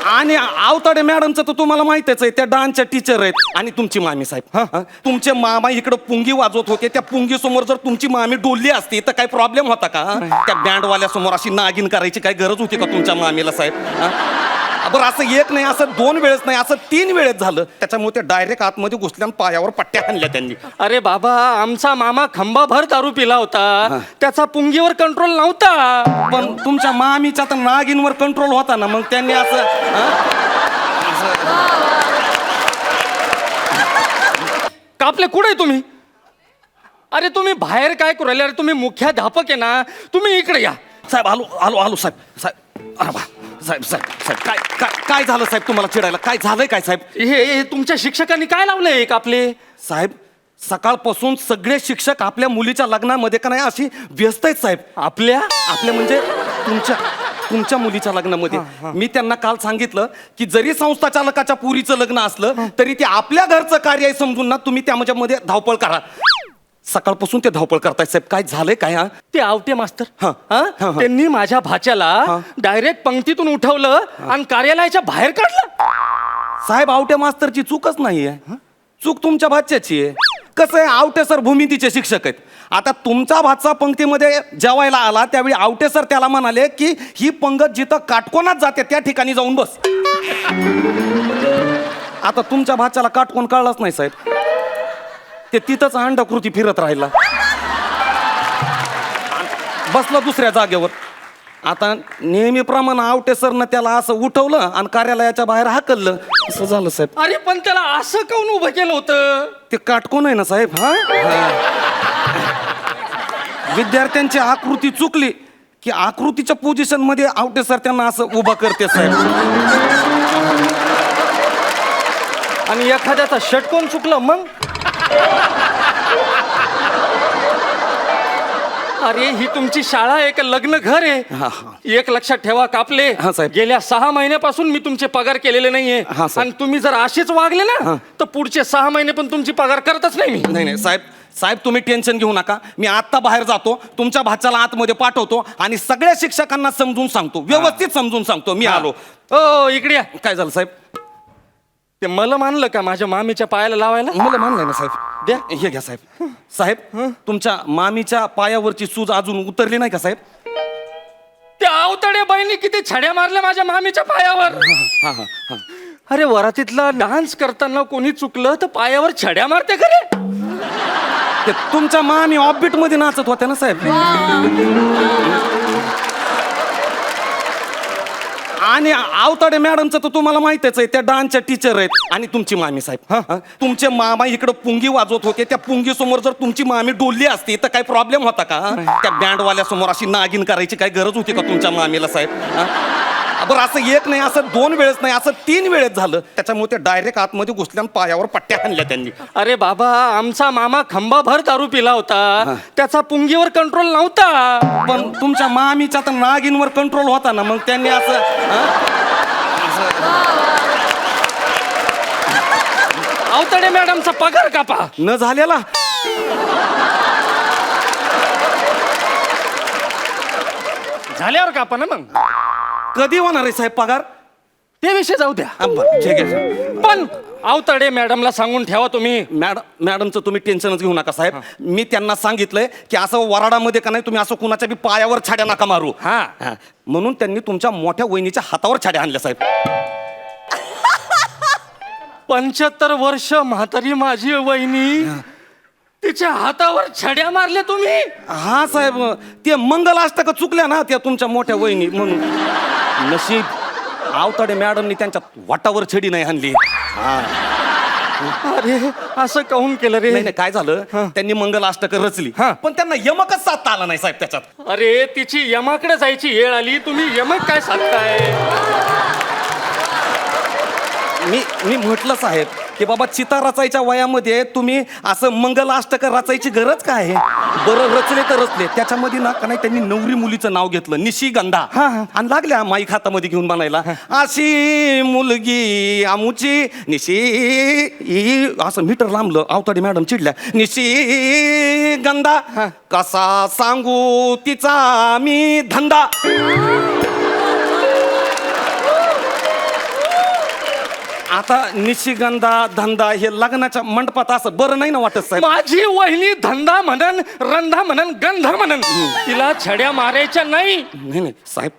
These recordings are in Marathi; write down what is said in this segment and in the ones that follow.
आणि आवताडे मॅडमचं तर तुम्हाला माहितच आहे, त्या डान्सच्या टीचर आहेत. आणि तुमची मामी साहेब, हा तुमचे मामा इकडे पुंगी वाजवत होते, त्या पुंगी समोर जर तुमची मामी डोलली असती तर काही प्रॉब्लेम होता का? त्या बँडवाल्या समोर अशी नागिन करायची काय गरज होती का तुमच्या मामीला साहेब? बरं, असं एक नाही, असं 2 वेळेस नाही, असं 3 वेळेस झालं. त्याच्यामुळे ते डायरेक्ट आतमध्ये घुसल्या आणि पायावर पट्ट्या आणल्या त्यांनी. अरे बाबा, आमचा मामा खंबाभर दारू पिला होता, त्याचा पुंगीवर कंट्रोल नव्हता. पण तुमच्या मामीचा तर नागिनवर कंट्रोल होता ना, मग त्यांनी कापले कुठे तुम्ही? अरे तुम्ही बाहेर काय करू राहिले? अरे तुम्ही मुख्याध्यापक आहे ना, तुम्ही इकडे या. साहेब आलो आलो आलो साहेब साहेब. अरे बा साहेब साहेब साहेब काय काय काय झालं साहेब? तुम्हाला चिडायला काय झालंय काय साहेब? हे तुमच्या शिक्षकांनी काय लावलंय कापले? साहेब सकाळपासून सगळे शिक्षक आपल्या मुलीच्या लग्नामध्ये का नाही अशी व्यस्त आहेत साहेब. आपल्या आपल्या म्हणजे तुमच्या मुलीच्या लग्नामध्ये. मी त्यांना काल सांगितलं की जरी संस्था चालकाच्या पुरीचं लग्न असलं तरी ते आपल्या घरचं कार्य आहे समजून ना तुम्ही त्यामध्ये धावपळ करा. सकाळपासून ते धावपळ करतायत साहेब. काय झालंय काय? ते आवटे मास्तर त्यांनी माझ्या भाच्याला डायरेक्ट पंक्तीतून उठवलं आणि कार्यालयाच्या बाहेर काढलं. साहेब आवटे मास्तरची चूकच नाहीये, चूक तुमच्या भाच्याची आहे. कसं आहे, आवटे सर भूमितीचे शिक्षक आहेत. आता तुमचा भाचा पंक्तीमध्ये जेवायला आला त्यावेळी आवटे सर त्याला म्हणाले की ही पंगत जिथं काटकोनात जाते त्या ठिकाणी जाऊन बस. आता तुमच्या भाच्याला काटकोन कळलाच नाही साहेब, ते तिथंच अंडाकृती फिरत राहिला, बसला दुसऱ्या जागेवर. आता नेहमीप्रमाणे आवटे सरनं त्याला असं उठवलं आणि कार्यालयाच्या बाहेर हाकललं. असं झालं साहेब. अरे पण त्याला असं काऊन उभं केलं होतं? ते काटकोन आहे ना साहेब. विद्यार्थ्यांची आकृती चुकली की आकृतीच्या पोझिशन मध्ये आवटे सर त्यांना असं उभं करते साहेब. आणि एखाद्याचा षटकोन चुकलं मग? अरे ही तुमची शाळा आहे का लग्न घर आहे? एक लक्षात ठेवा कापले, गेल्या 6 महिन्यापासून मी तुमचे पगार केलेले नाहीये. आणि तुम्ही जर असेच वागले ना तर पुढचे 6 महिने पण तुमची पगार करतच नाही मी. नाही साहेब, साहेब तुम्ही टेन्शन घेऊ नका. मी आत्ता बाहेर जातो, तुमच्या भाच्याला आतमध्ये पाठवतो आणि सगळ्या शिक्षकांना समजून सांगतो, व्यवस्थित समजून सांगतो. मी आलो. ओ इकडे या. काय झालं साहेब? ते मला मानलं का माझ्या मामीच्या पायाला लावायला? मला मानलंय ना साहेब. द्या हे घ्या साहेब. साहेब तुमच्या मामीच्या पायावरची सूज अजून उतरली नाही का साहेब? त्या आवतडे बाईंनी किती छड्या मारल्या माझ्या मामीच्या पायावर. अरे वरातीतला डान्स करताना कोणी चुकलं तर पायावर छड्या मारते खरे. ते तुमच्या मामी ऑफबीट मध्ये नाचत होत्या ना साहेब. आणि आवताडे मॅडमचं तर तुम्हाला माहितच आहे, त्या डान्सच्या टीचर आहेत. आणि तुमची मामी साहेब, तुमचे मामा इकडे पुंगी वाजवत होते, त्या पुंगी समोर जर तुमची मामी डोलली असती तर काही प्रॉब्लेम होता का? त्या बँडवाल्या समोर अशी नागिन करायची काय गरज होती का तुमच्या मामीला साहेब? बरं, असं एक नाही, असं 2 वेळेस नाही, असं 3 वेळेस झालं. त्याच्यामुळे ते डायरेक्ट आतमध्ये घुसल्या आणि पायावर पट्ट्या आणल्या त्यांनी. अरे बाबा, आमचा मामा खंबाभर दारू पिला होता, त्याचा पुंगीवर कंट्रोल नव्हता. पण तुमच्या मामीचा तर नागिनवर कंट्रोल होता ना, मग त्यांनी असं आवतडे मॅडमचा पगार कापा. न झालेला झाल्यावर कापा ना. मग कधी होणार आहे साहेब पगार? ते विषय जाऊ द्या. ठीक आहे. पण आवतडे मॅडमला सांगून ठेवा तुम्ही. मॅडमचं तुम्ही टेन्शनच घेऊ नका साहेब. मी त्यांना सांगितलंय की असं वराडामध्ये का नाही तुम्ही असं कुणाच्या बी पायावर छाड्या नका मारू. म्हणून त्यांनी तुमच्या मोठ्या वहिनीच्या हातावर छाड्या आणल्या साहेब. 75 वर्ष म्हातारी माझी वहिनी, तिच्या हातावर छड्या मारल्या तुम्ही? हा साहेब, ते मंगलाष्टक चुकल्या ना त्या तुमच्या मोठ्या वहिनी, म्हणून. नशीब आवताडे मॅडमनी त्यांच्या वाटावर छडी नाही आणली. अरे असं काहून केलं रे? नाही, काय झालं, त्यांनी मंगलाष्टक रचली पण त्यांना यमकच साधता आला नाही साहेब त्याच्यात. अरे तिची यमाकडे जायची वेळ आली, तुम्ही यमक काय साधताय? मी म्हटलं साहेब की बाबा चिता रचायच्या वयामध्ये तुम्ही असं मंगलाष्टक रचायची गरज काय आहे? बरं रचले तर रचले, त्याच्यामध्ये ना का नाही त्यांनी नवरी मुलीचं नाव घेतलं, निशिगंधा, आणि लागल्या माईक हातामध्ये घेऊन बनायला, अशी मुलगी आमुची निशी, असं मीटर लांबलं. आवताडे मॅडम चिडल्या, निशिगंधा कसा सांगू तिचा मी धंदा. आता निशिगंधा धंदा हे लग्नाच्या मंडपात असं बरं नाही ना वाटत साहेब. माझी वहिनी धंदा म्हणन, रंधा म्हणन, गंध म्हणन, तिला छड्या मारायच्या नाही. नाही साहेब,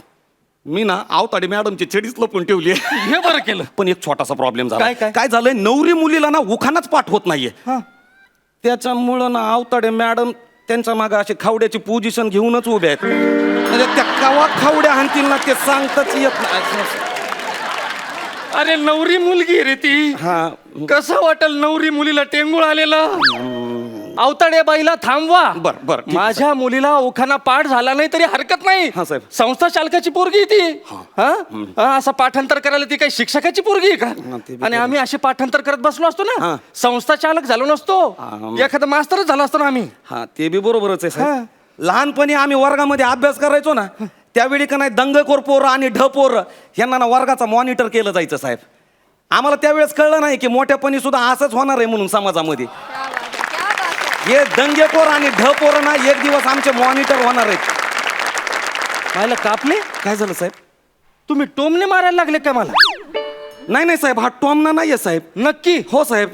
मी ना आवताडे मॅडमची छडीच लपून ठेवली आहे. हे बरं केलं. पण एक छोटासा प्रॉब्लेम झाला. काय? काय झालंय, नवरी मुलीला ना उखानाच पाठ होत नाहीये. त्याच्यामुळं ना आवताडे मॅडम त्यांच्या मागे अशी खावड्याची पोझिशन घेऊनच उभे आहेत. म्हणजे त्या कवा खावड्या हाणतील ना ते सांगताच येत नाही. अरे नवरी मुलगी रे ती. हा. कसं वाटल नवरी मुलीला टेंगुळ आलेला. अवताडे बाईला थांबवा. बर, ठीक. माझ्या मुलीला ओखाना पाठ झाला नाही तरी हरकत नाही. हा, साहेब. संस्था चालकाची पोरगी आहे ती. असं पाठांतर करायला ती काही शिक्षकाची पोरगी आहे हा, का? ते बी आणि आम्ही असे पाठांतर करत बसलो असतो ना, हा. संस्था चालक झालो नसतो, एखादा मास्तरच झाला असतो ना आम्ही. हा, ते बी बरोबरच आहे साहेब. लहानपणी आम्ही वर्गामध्ये अभ्यास करायचो ना, त्यावेळी का नाही दंगखोर पोरं आणि ढपोर यांना ना वर्गाचा मॉनिटर केलं जायचं साहेब. आम्हाला त्यावेळेस कळलं नाही की मोठ्यापणी सुद्धा असंच होणार आहे म्हणून समाजामध्ये. हे दंगेखोर आणि ढपोर ना एक दिवस आमचे मॉनिटर होणार आहेत. पाहिलं कापले. काय झालं साहेब? तुम्ही टोमने मारायला लागले का मला? नाही साहेब, हा टॉमना नाहीये साहेब. नक्की? हो साहेब,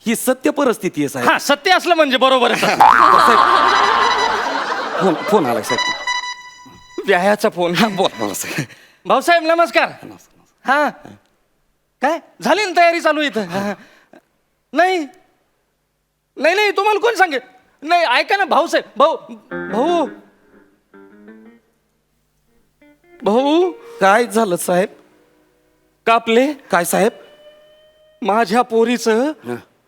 ही सत्य परिस्थिती आहे साहेब. हा, सत्य असलं म्हणजे बरोबर आहे. फोन आलाय साहेब. व्यायाचा फोन. बोला साहेब. भाऊसाहेब नमस्कार. हा, काय झाली ना तयारी चालू इथं? नाही नाही नाही, तुम्हाला कोण सांगे? नाही ऐका ना भाऊसाहेब. भाऊ भाऊ काय झालं साहेब? कापले. काय साहेब? माझ्या पोरीचं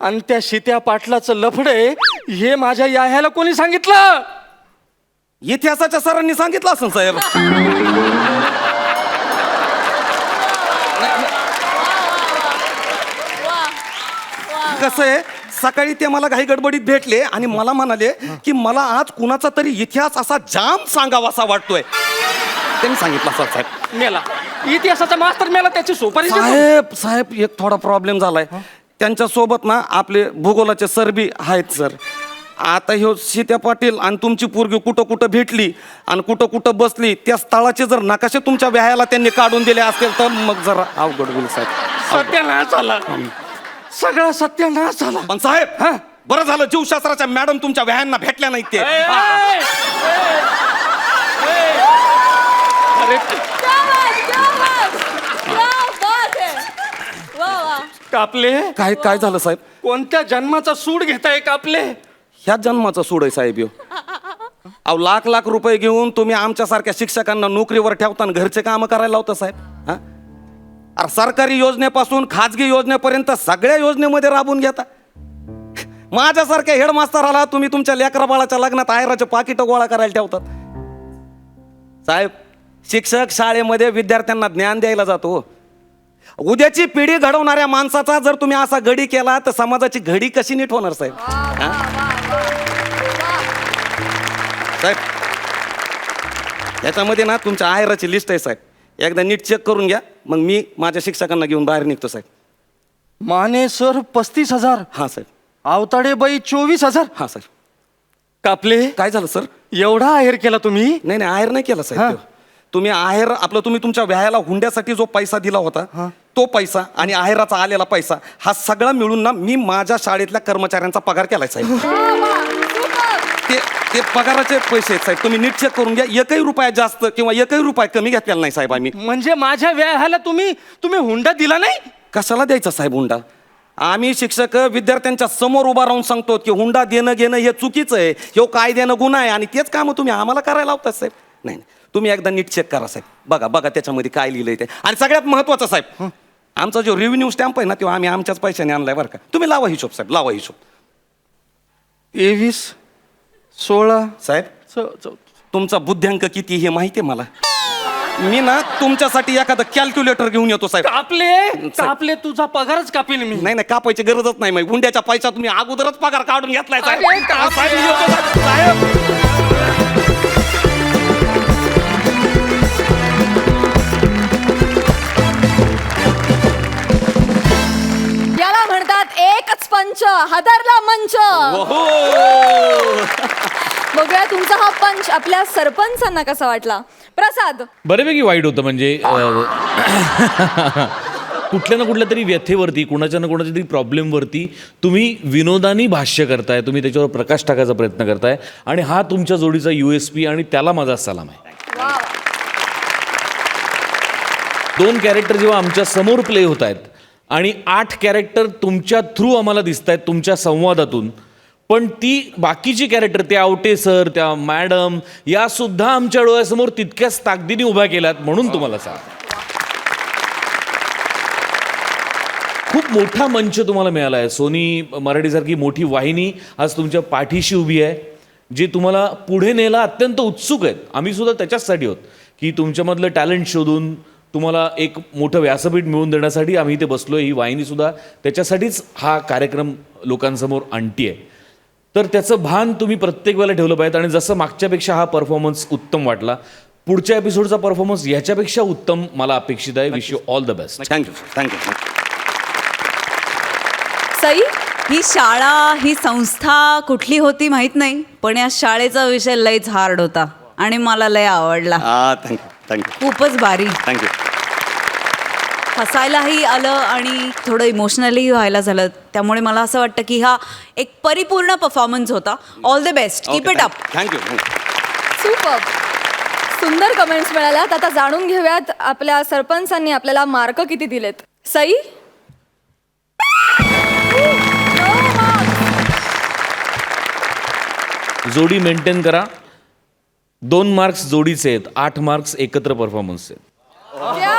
आणि त्या शित्या पाटलाचं लफडे हे माझ्या याह्याला कोणी सांगितलं? इतिहासाच्या सरांनी सांगितलं असं साहेब. कसं आहे, सकाळी ते मला काही गडबडीत भेटले आणि मला म्हणाले की मला आज कुणाचा तरी इतिहास असा जाम सांगावासा वाटतोय. त्यांनी सांगितलं असं साहेब. मेला इतिहासाचा मास्तर मेला, त्याची सुपारी साहेब साहेब एक थोडा प्रॉब्लेम झालाय. त्यांच्या सोबत ना आपले भूगोलाचे सर बी आहेत सर. आता ह्यो सीत्या पाटील आणि तुमची पोरगी कुठं कुठं भेटली आणि कुठं कुठं बसली, त्या स्थळाचे जर नकाशे तुमच्या व्यायाला त्यांनी काढून दिले असतील तर मग जरा अवघड होईल साहेब. सत्यानाश झाला, सगळा सत्यानाश झाला. पण साहेब बरं झालं जीवशास्त्राच्या मॅडम तुमच्या व्यायांना भेटल्या नाहीत ते. अरे कापले. काय झालं साहेब? कोणत्या जन्माचा सूड घेताय कापले? ह्या जन्माचा सूड आहे साहेब ह्यो. अहो लाख रुपये घेऊन तुम्ही आमच्यासारख्या शिक्षकांना नोकरीवर ठेवताना घरचे कामं करायला लावता साहेब. अरे सरकारी योजनेपासून खाजगी योजनेपर्यंत सगळ्या योजनेमध्ये राबून घेता. माझ्यासारख्या हेडमास्तराला तुम्ही तुमच्या लेकरा बाळाच्या लग्नात आयराचे पाकिट गोळा करायला ठेवतात. साहेब शिक्षक शाळेमध्ये विद्यार्थ्यांना ज्ञान द्यायला जातो. उद्याची पिढी घडवणाऱ्या माणसाचा जर तुम्ही असा घडी केला तर समाजाची घडी कशी नीट होणार साहेब? साहेब याच्यामध्ये ना तुमच्या आयराची लिस्ट आहे साहेब. एकदा नीट चेक करून घ्या, मग मी माझ्या शिक्षकांना घेऊन बाहेर निघतो साहेब. माने सर 35,000. हा साहेब. आवताडे बाई 24,000. हा साहेब. कापले. काय झालं सर? एवढा आहेर केला तुम्ही? नाही आहेर नाही केला साहेब. तुम्ही आहेर आपलं तुम्ही तुमच्या व्यायाला हुंड्यासाठी जो पैसा दिला होता तो पैसा आणि आहेराचा आलेला पैसा हा सगळा मिळून ना मी माझ्या शाळेतल्या कर्मचाऱ्यांचा पगार केलाय साहेब. ते पगाराचे पैसे आहेत साहेब. तुम्ही नीट चेक करून घ्या. एकही रुपया जास्त किंवा एकही रुपया कमी घेतलेला नाही साहेब आम्ही. म्हणजे माझ्या व्यायाला तुम्ही हुंडा दिला नाही? कशाला द्यायचा साहेब हुंडा? आम्ही शिक्षक विद्यार्थ्यांच्या समोर उभा राहून सांगतो की हुंडा देणं घेणं हे चुकीचं आहे, हे कायद्यानं गुन्हा आहे आणि तेच कामं तुम्ही आम्हाला करायला लावतात साहेब. नाही तुम्ही एकदा नीट चेक करा साहेब. बघा त्याच्यामध्ये काय लिहिलंय ते. आणि सगळ्यात महत्वाचं साहेब, आमचा जो रेव्हेन्यू स्टॅम्प आहे ना तो आम्ही आमच्याच पैशाने आणलाय बरं का. तुम्ही लावा हिशोब साहेब, लावा हिशोब. 23, 16 साहेब तुमचा बुद्ध्यांक किती हे माहिती आहे मला. मी ना तुमच्यासाठी एखादं कॅल्क्युलेटर घेऊन येतो साहेब. कापले तुझा पगारच कापीन मी. नाही कापायची गरजच नाही. मग हुंड्याच्या पैसा तुम्ही अगोदरच पगार काढून घेतलाय साहेब. याला म्हणतात एकच पंच हादरला मंच. बघूया तुमचा हा पंच आपल्या सरपंचांना कसा वाटला. प्रसाद. बऱ्यापैकी वाईट होतं. म्हणजे कुठल्या ना कुठल्या तरी व्यथेवरती, कुणाच्या ना कुणाच्या तरी प्रॉब्लेमवरती तुम्ही विनोदानी भाष्य करताय, तुम्ही त्याच्यावर प्रकाश टाकायचा प्रयत्न करताय, आणि हा तुमच्या जोडीचा USP, आणि त्याला माझा सलाम आहे. 2 कॅरेक्टर जेव्हा आमच्या समोर प्ले होत आहेत आणि 8 कॅरेक्टर तुमच्या थ्रू आम्हाला दिसत आहेत, तुमच्या संवादातून, पण ती बाकीची कॅरेक्टर, त्या आवटे सर, त्या मॅडम, या सुद्धा आमच्या डोळ्यासमोर तितक्याच ताकदीने उभ्या केल्यात, म्हणून तुम्हाला सांग. खूप मोठा मंच तुम्हाला मिळाला आहे. सोनी मराठीसारखी मोठी वाहिनी आज तुमच्या पाठीशी उभी आहे, जी तुम्हाला पुढे न्यायला अत्यंत उत्सुक आहेत. आम्ही सुद्धा त्याच्याचसाठी आहोत की तुमच्यामधलं टॅलेंट शोधून तुम्हाला एक मोठं व्यासपीठ मिळवून देण्यासाठी आम्ही इथे बसलो. ही वाहिनीसुद्धा त्याच्यासाठीच हा कार्यक्रम लोकांसमोर आणती आहे. तर त्याचं भान तुम्ही प्रत्येक वेळेला ठेवलं पाहिजे. आणि जसं मागच्यापेक्षा हा परफॉर्मन्स उत्तम वाटला, पुढच्या एपिसोडचा परफॉर्मन्स याच्यापेक्षा उत्तम मला अपेक्षित आहे. Wish you all the best. Thank you thank you. Sai, ही शाळा, ही संस्था कुठली होती माहित नाही, पण या शाळेचा विषय लयच हार्ड होता आणि मला लय आवडला. थँक्यू थँक्यू खूपच भारी. थँक्यू. हसायलाही आलं आणि थोडं इमोशनली व्हायला झालं. त्यामुळे मला असं वाटतं की हा एक परिपूर्ण परफॉर्मन्स होता. All the best. Keep it up. Thank you thank you. Super. सुंदर कमेंट्स मिळाल्यात. आता जाणून घेऊयात आपल्या सरपंचांनी आपल्याला मार्क किती दिलेत. सई, जोडी मेंटेन करा. 2 मार्क्स जोडीचे आहेत, 8 मार्क्स एकत्र परफॉर्मन्स आहेत. क्या